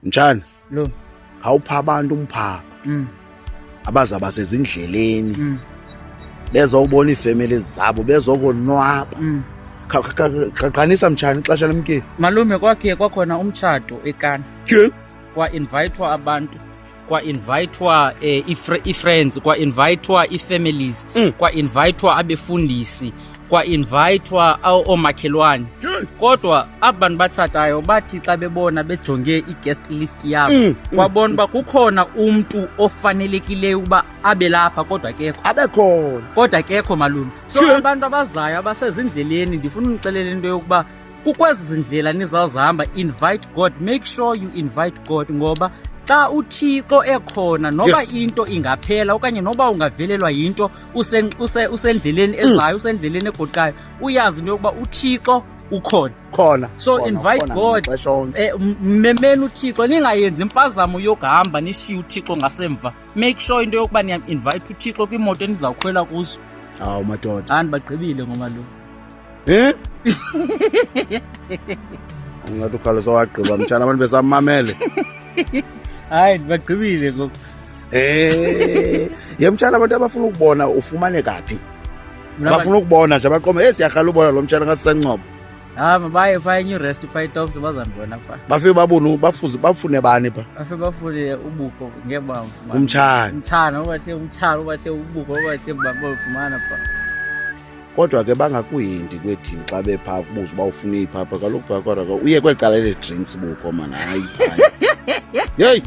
Mtshana, lo khawupha abantu umphako abazaba sezindleleni bezobona iifemeli zabo bezokonwaba. Qaqanisa mtshana ixesha lemkile. malume kwakhe kwakhona umtshato eKana, Tyhini. kwa-invayithwa abantu, kwa-invayithwa ii-friends, kwa-invayithwa ii-families, kwa-invayithwa abefundisi, kwa-invayithwa oomakhelwane. Kodwa aba bantu batshatayo bathi xa bebona bejonge i-guest list yabo kwabona uba kukhona umntu ofanelekileyo ukuba abe lapha kodwa kekho. Abekhona. Kodwa kekho malume. So abantu abazayo abasezindleleni ndifuna unixelela into yokuba kukwezi zindlela nizawuzihamba, invite God, make sure you invite God, ngoba xa uThixo ekhona noba into ingaphela okanye noba ungavelelwa yinto usendleleni ezayo, usendleleni egoqayo, uyazi into yokuba uThixo ukhona. Khona. So invite God, mmemeni uThixo, ningayenzi impazamo yokuhamba nishiye uThixo ngasemva. Make sure into yokuba niya-invite uThixo kwiimoto enizawukhwela kuzo. Awu madoda. Bagqibile ngomalume. Ungathi ukhalo sowagqiba mtshana abantu besamamele. Hayi bagqibile ngoku. Ye mtshana abantu abafuna ukubona ufumaneka phi? Bafuna ukubona nje abaqome siyarhala ubona lo mtshana ngasisencobo. Mabaye phaa eNew Rest Fight Tops bazandibona phaa. Bafike bafune bani pha? Bafike bafune ubuko ngebamba. Umtshana. Ubathe ubuko obathe bafumana phaa. Kodwa ke bangakuyindi kwethini xa bephaa kubuza uba ufuna iphapha kaloku phakora uye kweli cala le drinks bukho mana hayi. Yeyi.